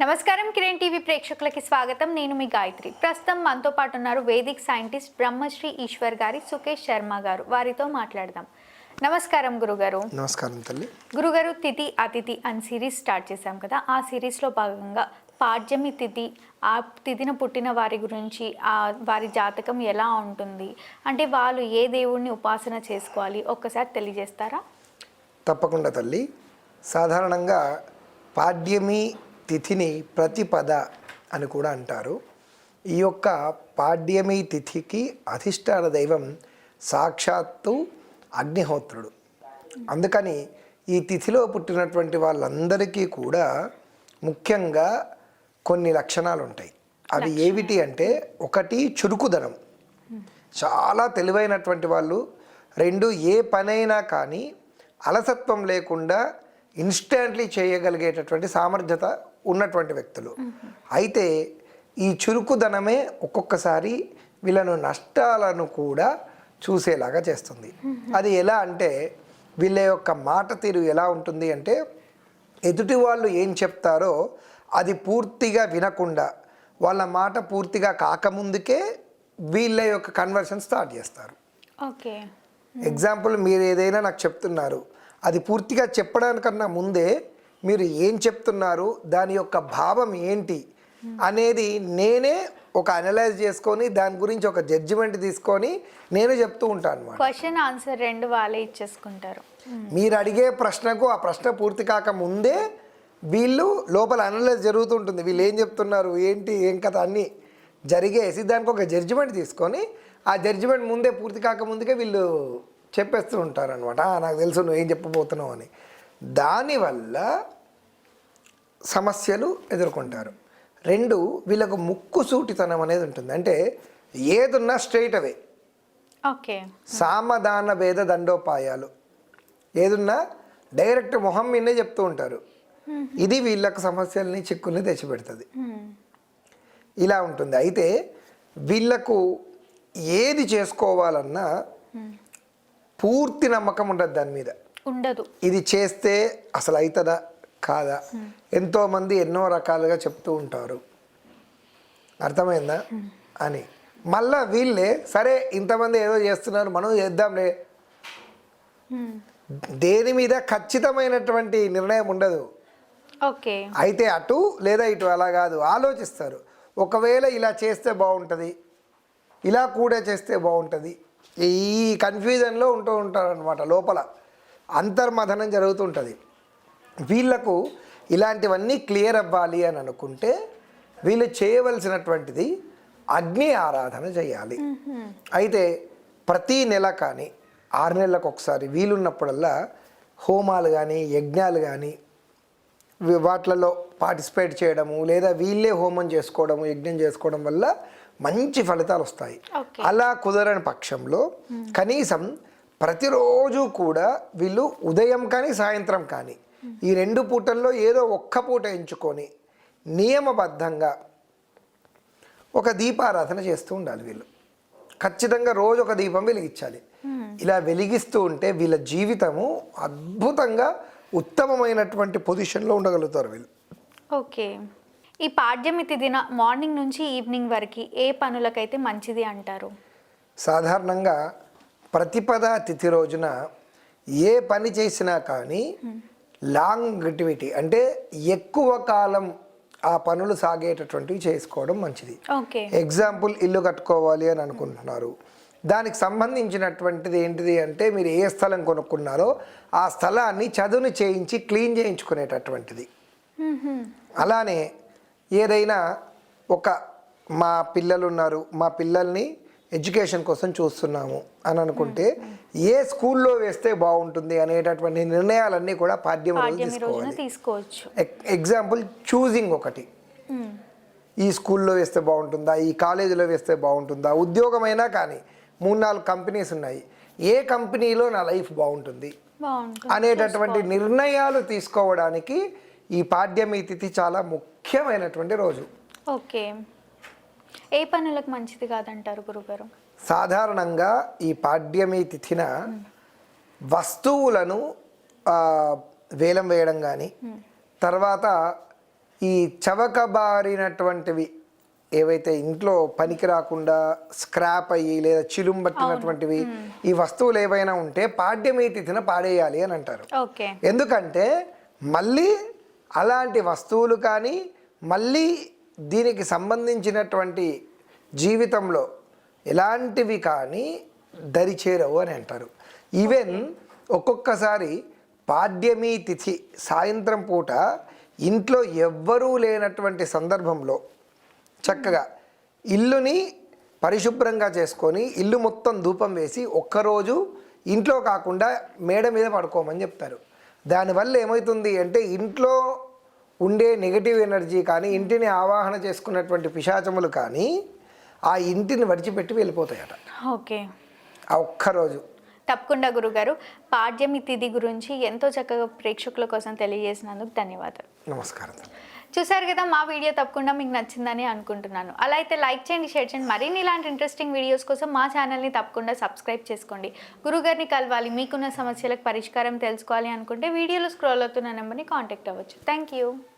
నమస్కారం కిరణ్ టీవీ ప్రేక్షకులకి స్వాగతం. నేను మీ గాయత్రి. ప్రస్తుతం మనతో పాటు ఉన్నారు వేదిక్ సైంటిస్ట్ బ్రహ్మశ్రీ ఈశ్వర్ గారి సుకేష్ శర్మ గారు. వారితో మాట్లాడదాం. నమస్కారం గురుగారు. నమస్కారం తల్లి. గురుగారు, తిథి అతిథి అని సిరీస్ స్టార్ట్ చేశాం కదా, ఆ సిరీస్లో భాగంగా పాడ్యమి తిథి, ఆ తిథిన పుట్టిన వారి గురించి, వారి జాతకం ఎలా ఉంటుంది, అంటే వాళ్ళు ఏ దేవుణ్ణి ఉపాసన చేసుకోవాలి, ఒక్కసారి తెలియజేస్తారా? తప్పకుండా తల్లి. సాధారణంగా పాడ్యమి తిథిని ప్రతిపద అని కూడా అంటారు. ఈ యొక్క పాడ్యమి తిథికి అధిష్టాన దైవం సాక్షాత్తు అగ్నిహోత్రుడు. అందుకని ఈ తిథిలో పుట్టినటువంటి వాళ్ళందరికీ కూడా ముఖ్యంగా కొన్ని లక్షణాలు ఉంటాయి. అవి ఏమిటి అంటే, ఒకటి చురుకుదనం, చాలా తెలివైనటువంటి వాళ్ళు. రెండు, ఏ పనైనా కానీ అలసత్వం లేకుండా ఇన్స్టాంట్లీ చేయగలిగేటటువంటి సామర్థ్యత ఉన్నటువంటి వ్యక్తులు. అయితే ఈ చురుకుదనమే ఒక్కొక్కసారి వీళ్ళను నష్టాలను కూడా చూసేలాగా చేస్తుంది. అది ఎలా అంటే, వీళ్ళ యొక్క మాట తీరు ఎలా ఉంటుంది అంటే, ఎదుటి వాళ్ళు ఏం చెప్తారో అది పూర్తిగా వినకుండా, వాళ్ళ మాట పూర్తిగా కాకముందుకే వీళ్ళ యొక్క కన్వర్షన్ స్టార్ట్ చేస్తారు. ఓకే. ఎగ్జాంపుల్, మీరు ఏదైనా నాకు చెప్తున్నారు, అది పూర్తిగా చెప్పడానికన్నా ముందే మీరు ఏం చెప్తున్నారు, దాని యొక్క భావం ఏంటి అనేది నేనే ఒక అనలైజ్ చేసుకొని దాని గురించి ఒక జడ్జిమెంట్ తీసుకొని నేను చెప్తూ ఉంటాను అన్నమాట. క్వశ్చన్ ఆన్సర్ రెండు వాళ్ళే ఇచ్చేసుకుంటారు. మీరు అడిగే ప్రశ్నకు ఆ ప్రశ్న పూర్తి కాక ముందే వీళ్ళు లోపల అనలైజ్ జరుగుతుంటుంది. వీళ్ళు ఏం చెప్తున్నారు, ఏంటి, ఏం కథ అన్నీ జరిగేసి దానికి ఒక జడ్జిమెంట్ తీసుకొని ఆ జడ్జిమెంట్ ముందే పూర్తి కాక ముందుకే వీళ్ళు చెప్పేస్తూ ఉంటారు అనమాట. నాకు తెలుసు నువ్వు ఏం చెప్పబోతున్నావు అని. దానివల్ల సమస్యలు ఎదుర్కొంటారు. రెండు, వీళ్ళకు ముక్కు సూటితనం అనేది ఉంటుంది. అంటే ఏదున్నా స్ట్రైట్ అవే. ఓకే. సామధాన భేద దండోపాయాలు, ఏదున్నా డైరెక్ట్ మొహం మీదే చెప్తూ ఉంటారు. ఇది వీళ్ళకు సమస్యల్ని, చిక్కుల్ని తెచ్చిపెడుతుంది. ఇలా ఉంటుంది. అయితే వీళ్ళకు ఏది చేసుకోవాలన్నా పూర్తి నమ్మకం ఉండదు దాని మీద. ఉండదు. ఇది చేస్తే అసలు అవుతుందా కాదా, ఎంతోమంది ఎన్నో రకాలుగా చెప్తూ ఉంటారు, అర్థమైందా అని. మళ్ళా వీళ్ళే సరే ఇంతమంది ఏదో చేస్తున్నారు, మనం చేద్దాంలే. దేని మీద ఖచ్చితమైనటువంటి నిర్ణయం ఉండదు. ఓకే. అయితే అటు లేదా ఇటు అలా కాదు, ఆలోచిస్తారు. ఒకవేళ ఇలా చేస్తే బాగుంటుంది, ఇలా కూడా చేస్తే బాగుంటుంది, ఈ కన్ఫ్యూజన్లో ఉంటూ ఉంటారు అనమాట. లోపల అంతర్మథనం జరుగుతుంటుంది. వీళ్లకు ఇలాంటివన్నీ క్లియర్ అవ్వాలి అని అనుకుంటే వీళ్ళు చేయవలసినటువంటిది అగ్ని ఆరాధన చేయాలి. అయితే ప్రతీ నెల కానీ 6 నెలలకు ఒకసారి వీలున్నప్పుడల్లా హోమాలు కానీ యజ్ఞాలు కానీ వాటిలలో పార్టిసిపేట్ చేయడము, లేదా వీళ్ళే హోమం చేసుకోవడము, యజ్ఞం చేసుకోవడం వల్ల మంచి ఫలితాలు వస్తాయి. అలా కుదరని పక్షంలో కనీసం ప్రతిరోజు కూడా వీళ్ళు ఉదయం కానీ సాయంత్రం కానీ ఈ 2 పూటల్లో ఏదో ఒక్క పూట ఎంచుకొని నియమబద్ధంగా ఒక దీపారాధన చేస్తూ ఉండాలి. వీళ్ళు ఖచ్చితంగా రోజు ఒక దీపం వెలిగించాలి. ఇలా వెలిగిస్తూ ఉంటే వీళ్ళ జీవితము అద్భుతంగా ఉత్తమమైనటువంటి పొజిషన్లో ఉండగలుగుతారు వీళ్ళు. ఓకే. ఈ పాడ్యమి తిథిన మార్నింగ్ నుంచి ఈవినింగ్ వరకు ఏ పనులకైతే మంచిది అంటారు? సాధారణంగా ప్రతిపద తిథి రోజున ఏ పని చేసినా కానీ లాంగిటివిటీ అంటే ఎక్కువ కాలం ఆ పనులు సాగేటటువంటివి చేసుకోవడం మంచిది. ఎగ్జాంపుల్, ఇల్లు కట్టుకోవాలి అని అనుకుంటున్నారు, దానికి సంబంధించినటువంటిది ఏంటిది అంటే, మీరు ఏ స్థలం కొనుక్కున్నారో ఆ స్థలాన్ని చదును చేయించి క్లీన్ చేయించుకునేటటువంటిది. అలానే ఏదైనా మా పిల్లలు ఉన్నారు, మా పిల్లల్ని ఎడ్యుకేషన్ కోసం చూస్తున్నాము అని అనుకుంటే ఏ స్కూల్లో వేస్తే బాగుంటుంది అనేటటువంటి నిర్ణయాలన్నీ కూడా పాడ్యమి రోజు తీసుకోవచ్చు. ఎగ్జాంపుల్, చూజింగ్ ఒకటి, ఈ స్కూల్లో వేస్తే బాగుంటుందా, ఈ కాలేజీలో వేస్తే బాగుంటుందా, ఉద్యోగమైనా కానీ 3-4 కంపెనీస్ ఉన్నాయి, ఏ కంపెనీలో నా లైఫ్ బాగుంటుంది అనేటటువంటి నిర్ణయాలు తీసుకోవడానికి ఈ పాడ్యమి తిథి చాలా ముఖ్యమైనటువంటి రోజు. ఓకే. ఏ పనులకు మంచిది కాదంటారు గురుగారు? సాధారణంగా ఈ పాడ్యమి తిథిన వస్తువులను వేలం వేయడం కానీ, తర్వాత ఈ చవకబారినటువంటివి ఏవైతే ఇంట్లో పనికి రాకుండా స్క్రాప్ అయ్యి లేదా చిలుంబట్టినటువంటివి ఈ వస్తువులు ఏవైనా ఉంటే పాడ్యమి తిథిన పాడేయాలి అని అంటారు. ఓకే. ఎందుకంటే మళ్ళీ అలాంటి వస్తువులు కానీ మళ్ళీ దీనికి సంబంధించినటువంటి జీవితంలో ఎలాంటివి కానీ దరిచేరవు అని అంటారు. ఈవెన్ ఒక్కొక్కసారి పాడ్యమి తిథి సాయంత్రం పూట ఇంట్లో ఎవ్వరూ లేనటువంటి సందర్భంలో చక్కగా ఇల్లుని పరిశుభ్రంగా చేసుకొని ఇల్లు మొత్తం ధూపం వేసి ఒక్కరోజు ఇంట్లో కాకుండా మేడ మీద పడుకోమని చెప్తారు. దానివల్ల ఏమవుతుంది అంటే ఇంట్లో ఉండే నెగటివ్ ఎనర్జీ కానీ ఇంటిని ఆవాహన చేసుకున్నటువంటి పిశాచములు కానీ ఆ ఇంటిని విడిచిపెట్టి వెళ్ళిపోతాయట. ఓకే. ఆ ఒక్కరోజు తప్పకుండా గురుగారు, పాడ్యమి తిథి గురించి ఎంతో చక్కగా ప్రేక్షకుల కోసం తెలియజేసినందుకు ధన్యవాదాలు. నమస్కారం. చూసారు కదా, మా వీడియో తప్పకుండా మీకు నచ్చిందని అనుకుంటున్నాను. అలా అయితే లైక్ చేయండి, షేర్ చేయండి. మరిన్ని ఇలాంటి ఇంట్రెస్టింగ్ వీడియోస్ కోసం మా ఛానల్ని తప్పకుండా సబ్స్క్రైబ్ చేసుకోండి. గురుగారిని కలవాలి, మీకున్న సమస్యలకు పరిష్కారం తెలుసుకోవాలి అనుకుంటే వీడియోలో స్క్రోల్ అవుతున్న నెంబర్ని కాంటాక్ట్ అవ్వచ్చు. Thank you.